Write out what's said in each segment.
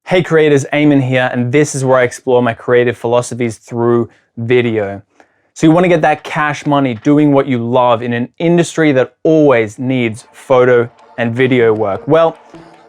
Hey creators, Aimon here, and this is where I explore my creative philosophies through video. So you want to get that cash money doing what you love in an industry that always needs photo and video work. Well,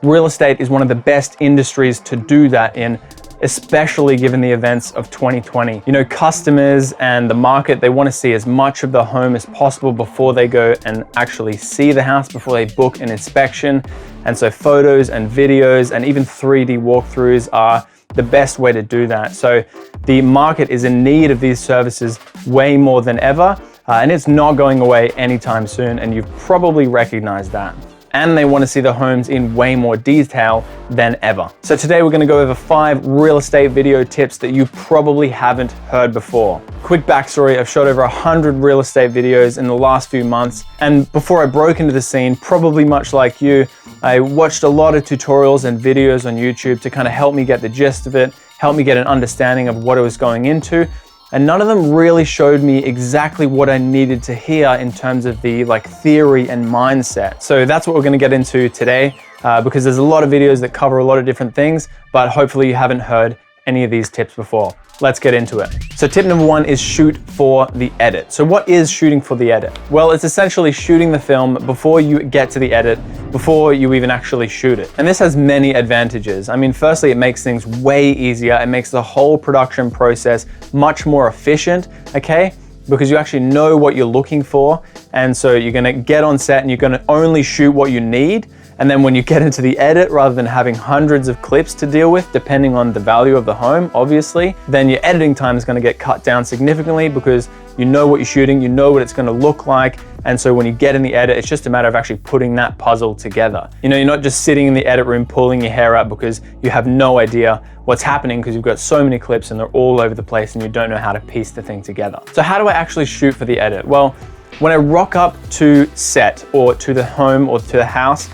real estate is one of the best industries to do that in, especially given the events of 2020. You know, customers and the market, they want to see as much of the home as possible before they go and actually see the house, before they book an inspection. And so photos and videos and even 3D walkthroughs are the best way to do that. So the market is in need of these services way more than ever, and it's not going away anytime soon, and you've probably recognized that. And they want to see the homes in way more detail than ever. So today we're going to go over 5 real estate video tips that you probably haven't heard before. Quick backstory, I've shot over 100 real estate videos in the last few months, and before I broke into the scene, probably much like you, I watched a lot of tutorials and videos on YouTube to kind of help me get the gist of it, help me get an understanding of what I was going into. And none of them really showed me exactly what I needed to hear in terms of the theory and mindset. So that's what we're going to get into today, because there's a lot of videos that cover a lot of different things, but hopefully you haven't heard any of these tips before. Let's get into it. So tip number 1 is shoot for the edit. So what is shooting for the edit? Well, it's essentially shooting the film before you get to the edit, before you even actually shoot it. And this has many advantages. I mean, firstly, it makes things way easier. It makes the whole production process much more efficient, okay? Because you actually know what you're looking for. And so you're gonna get on set and you're gonna only shoot what you need. And then when you get into the edit, rather than having hundreds of clips to deal with, depending on the value of the home, obviously, then your editing time is going to get cut down significantly because you know what you're shooting, you know what it's going to look like. And so when you get in the edit, it's just a matter of actually putting that puzzle together. You know, you're not just sitting in the edit room pulling your hair out because you have no idea what's happening because you've got so many clips and they're all over the place and you don't know how to piece the thing together. So how do I actually shoot for the edit? Well, when I rock up to set or to the home or to the house,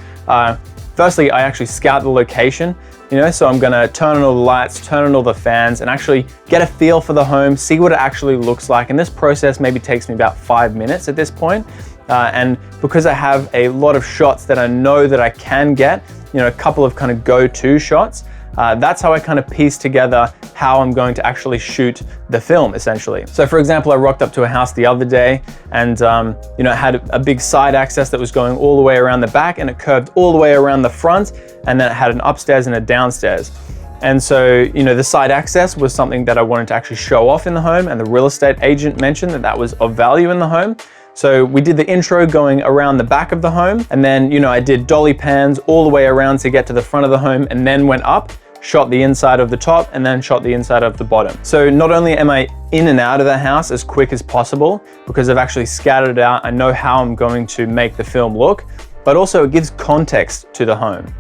firstly, I actually scout the location, so I'm gonna turn on all the lights, turn on all the fans, and actually get a feel for the home, see what it actually looks like. And this process maybe takes me about 5 minutes at this point. And because I have a lot of shots that I know that I can get, a couple of kind of go-to shots, that's how I kind of piece together how I'm going to actually shoot the film, essentially. So for example, I rocked up to a house the other day and it had a big side access that was going all the way around the back, and it curved all the way around the front, and then it had an upstairs and a downstairs. And so, the side access was something that I wanted to actually show off in the home, and the real estate agent mentioned that that was of value in the home. So we did the intro going around the back of the home, and then, I did dolly pans all the way around to get to the front of the home, and then went up, shot the inside of the top, and then shot the inside of the bottom. So not only am I in and out of the house as quick as possible, because I've actually scattered it out, I know how I'm going to make the film look, but also it gives context to the home.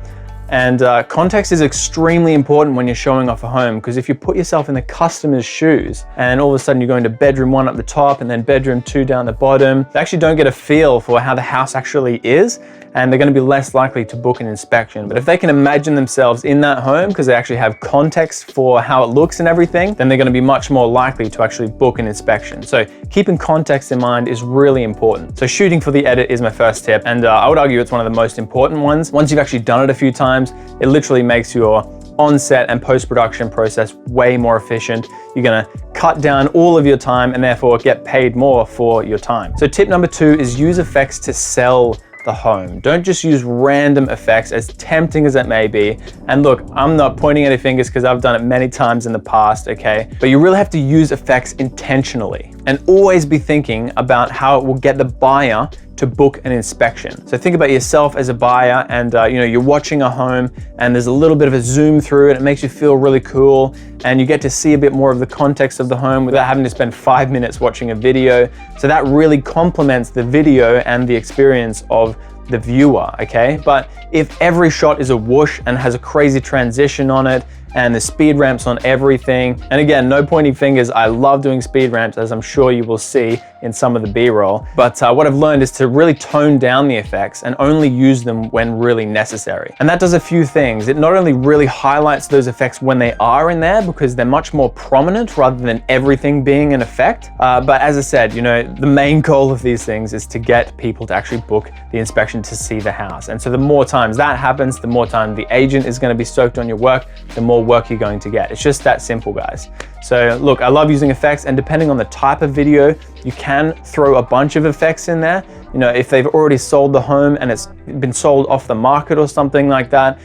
And context is extremely important when you're showing off a home, because if you put yourself in the customer's shoes and all of a sudden you're going to bedroom 1 up the top and then bedroom 2 down the bottom, they actually don't get a feel for how the house actually is, and they're going to be less likely to book an inspection. But if they can imagine themselves in that home because they actually have context for how it looks and everything, then they're going to be much more likely to actually book an inspection. So keeping context in mind is really important. So shooting for the edit is my first tip, and I would argue it's one of the most important ones. Once you've actually done it a few times, it literally makes your on-set and post-production process way more efficient. You're gonna cut down all of your time and therefore get paid more for your time. So tip number 2 is use effects to sell the home. Don't just use random effects, as tempting as it may be. And look, I'm not pointing any fingers because I've done it many times in the past, okay? But you really have to use effects intentionally and always be thinking about how it will get the buyer to book an inspection. So think about yourself as a buyer, and you're watching a home and there's a little bit of a zoom through it. It makes you feel really cool, and you get to see a bit more of the context of the home without having to spend 5 minutes watching a video. So that really complements the video and the experience of the viewer, okay? But if every shot is a whoosh and has a crazy transition on it, and the speed ramps on everything, and again, no pointing fingers, I love doing speed ramps, as I'm sure you will see in some of the B-roll. But what I've learned is to really tone down the effects and only use them when really necessary. And that does a few things. It not only really highlights those effects when they are in there, because they're much more prominent rather than everything being an effect. But as I said, you know, the main goal of these things is to get people to actually book the inspection to see the house. And so the more times that happens, the more time the agent is going to be stoked on your work, the more work you're going to get. It's just that simple, guys. So look, I love using effects, and depending on the type of video, you can throw a bunch of effects in there. You know, if they've already sold the home and it's been sold off the market or something like that,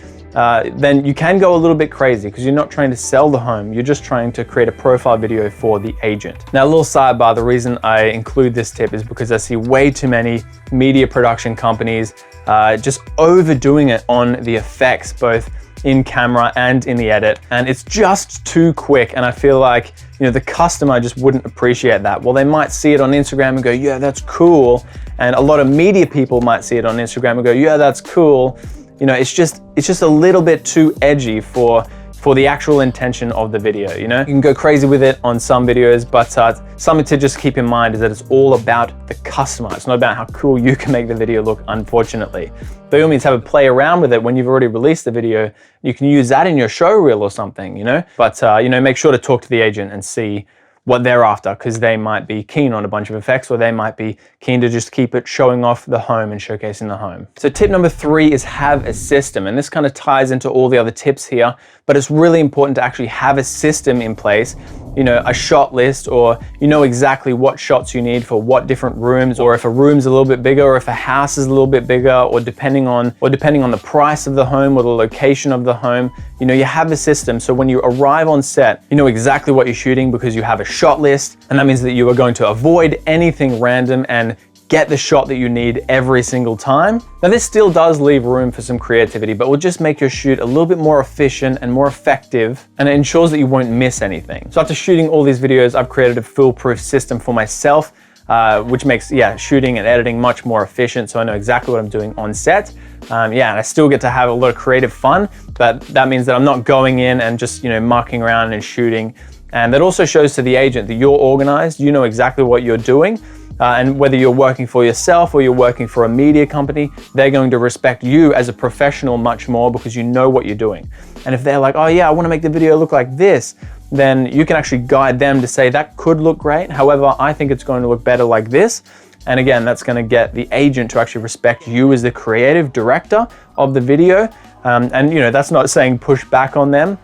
then you can go a little bit crazy because you're not trying to sell the home, you're just trying to create a profile video for the agent. Now, a little sidebar, the reason I include this tip is because I see way too many media production companies just overdoing it on the effects, both in camera and in the edit, and it's just too quick. And I feel like, you know, the customer just wouldn't appreciate that. Well, they might see it on Instagram and go, yeah, that's cool. And a lot of media people might see it on Instagram and go, yeah, that's cool. You know, it's just a little bit too edgy for the actual intention of the video. You know, you can go crazy with it on some videos, but something to just keep in mind is that it's all about the customer. It's not about how cool you can make the video look, unfortunately. By all means, have a play around with it when you've already released the video. You can use that in your show reel or something, you know, but you know, make sure to talk to the agent and see what they're after, because they might be keen on a bunch of effects, or they might be keen to just keep it showing off the home and showcasing the home. So tip number 3 is have a system. And this kind of ties into all the other tips here, but it's really important to actually have a system in place, you know, a shot list, or you know exactly what shots you need for what different rooms, or if a room's a little bit bigger, or if a house is a little bit bigger, or depending on the price of the home or the location of the home, you know, you have a system. So when you arrive on set, you know exactly what you're shooting because you have a shot list, and that means that you are going to avoid anything random and get the shot that you need every single time. Now, this still does leave room for some creativity, but will just make your shoot a little bit more efficient and more effective, and it ensures that you won't miss anything. So after shooting all these videos, I've created a foolproof system for myself, which makes, shooting and editing much more efficient. So I know exactly what I'm doing on set. And I still get to have a lot of creative fun, but that means that I'm not going in and just, you know, mucking around and shooting. And that also shows to the agent that you're organized, you know exactly what you're doing. And whether you're working for yourself or you're working for a media company, they're going to respect you as a professional much more because you know what you're doing. And if they're like, oh yeah, I want to make the video look like this, then you can actually guide them to say that could look great. However, I think it's going to look better like this. And again, that's going to get the agent to actually respect you as the creative director of the video. And you know, that's not saying push back on them,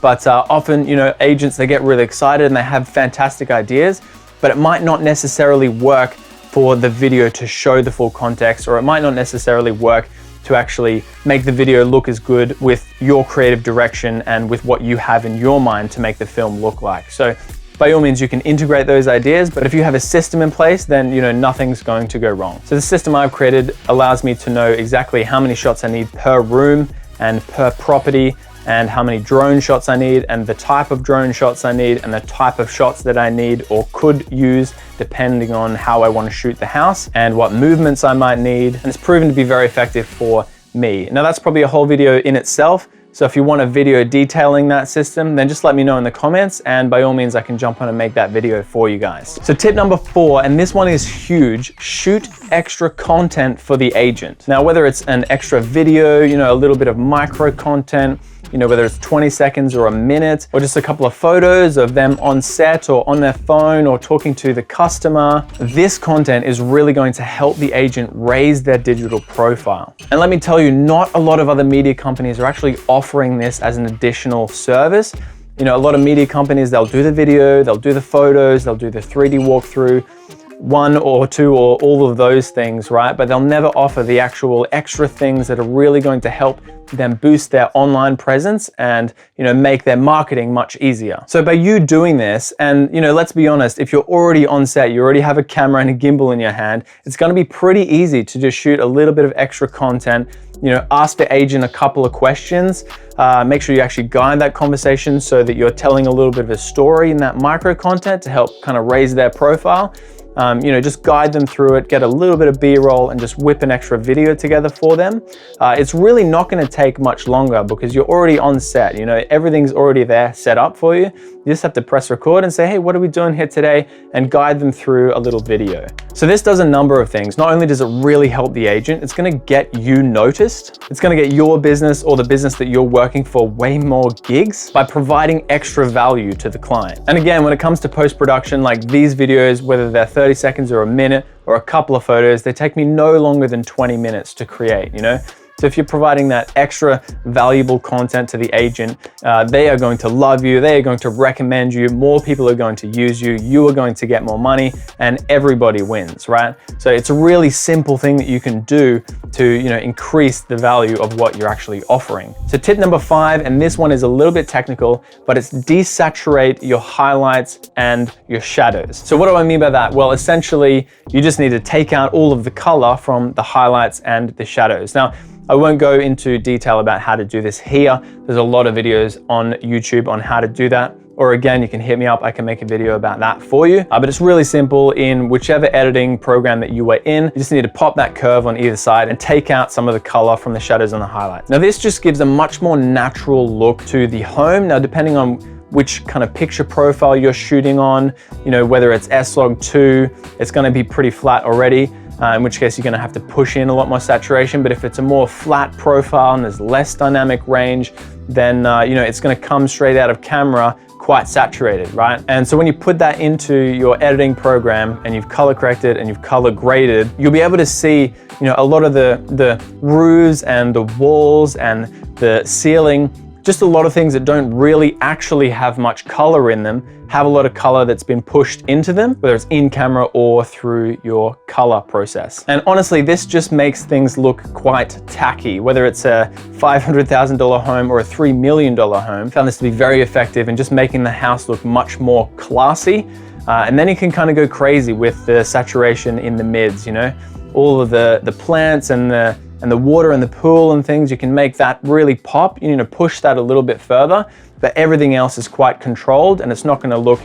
but often, you know, agents, they get really excited and they have fantastic ideas, but it might not necessarily work for the video to show the full context, or it might not necessarily work to actually make the video look as good with your creative direction and with what you have in your mind to make the film look like. So by all means, you can integrate those ideas, but if you have a system in place, then you know nothing's going to go wrong. So the system I've created allows me to know exactly how many shots I need per room and per property, and how many drone shots I need, and the type of drone shots I need, and the type of shots that I need or could use depending on how I want to shoot the house, and what movements I might need. And it's proven to be very effective for me. Now, that's probably a whole video in itself. So if you want a video detailing that system, then just let me know in the comments, and by all means, I can jump on and make that video for you guys. So tip number 4, and this one is huge, shoot extra content for the agent. Now, whether it's an extra video, you know, a little bit of micro content, you know, whether it's 20 seconds or a minute, or just a couple of photos of them on set or on their phone or talking to the customer, this content is really going to help the agent raise their digital profile. And let me tell you, not a lot of other media companies are actually offering this as an additional service. You know, a lot of media companies, they'll do the video, they'll do the photos, they'll do the 3D walkthrough, 1 or 2 or all of those things, right? But they'll never offer the actual extra things that are really going to help them boost their online presence and, you know, make their marketing much easier. So by you doing this, and, you know, let's be honest, if you're already on set, you already have a camera and a gimbal in your hand, it's going to be pretty easy to just shoot a little bit of extra content. You know, ask the agent a couple of questions. Make sure you actually guide that conversation so that you're telling a little bit of a story in that micro content to help kind of raise their profile. just guide them through it, get a little bit of B-roll and just whip an extra video together for them. It's really not going to take much longer because you're already on set. Everything's already there set up for you. You just have to press record and say, hey, what are we doing here today? And guide them through a little video. So this does a number of things. Not only does it really help the agent, it's going to get you noticed. It's going to get your business or the business that you're working for way more gigs by providing extra value to the client. And again, when it comes to post-production, like these videos, whether they're 30 seconds or a minute or a couple of photos, they take me no longer than 20 minutes to create, So if you're providing that extra valuable content to the agent, they are going to love you, they are going to recommend you, more people are going to use you, you are going to get more money, and everybody wins, right? So it's a really simple thing that you can do to increase the value of what you're actually offering. So tip number 5, and this one is a little bit technical, but it's desaturate your highlights and your shadows. So what do I mean by that? Well, essentially, you just need to take out all of the color from the highlights and the shadows. Now, I won't go into detail about how to do this here. There's a lot of videos on YouTube on how to do that. Or again, you can hit me up, I can make a video about that for you. But it's really simple. In whichever editing program that you were in, you just need to pop that curve on either side and take out some of the color from the shadows and the highlights. Now this just gives a much more natural look to the home. Now, depending on which kind of picture profile you're shooting on, whether it's S-Log2, it's gonna be pretty flat already. In which case you're going to have to push in a lot more saturation. But if it's a more flat profile and there's less dynamic range, then it's going to come straight out of camera quite saturated, right? And so when you put that into your editing program and you've color corrected and you've color graded, you'll be able to see a lot of the roofs and the walls and the ceiling, just a lot of things that don't really actually have much color in them, have a lot of color that's been pushed into them, whether it's in camera or through your color process. And honestly, this just makes things look quite tacky, whether it's a $500,000 home or a $3 million home. I found this to be very effective in just making the house look much more classy. And then you can kind of go crazy with the saturation in the mids, all of the plants and the water in the pool and things, you can make that really pop. You need to push that a little bit further, but everything else is quite controlled and it's not going to look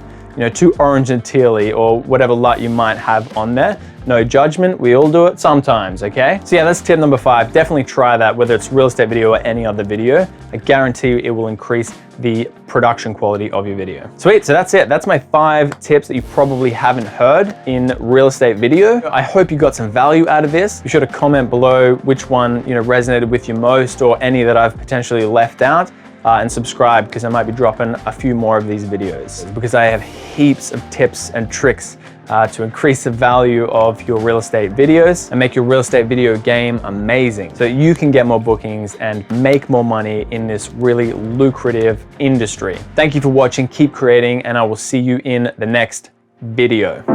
too orange and tealy or whatever light you might have on there. No judgment, we all do it sometimes, okay? So yeah, that's tip number 5. Definitely try that, whether it's real estate video or any other video. I guarantee you it will increase the production quality of your video. Sweet, so that's it. That's my 5 tips that you probably haven't heard in real estate video. I hope you got some value out of this. Be sure to comment below which one resonated with you most or any that I've potentially left out. And subscribe because I might be dropping a few more of these videos because I have heaps of tips and tricks to increase the value of your real estate videos and make your real estate video game amazing so that you can get more bookings and make more money in this really lucrative industry. Thank you for watching, keep creating, and I will see you in the next video.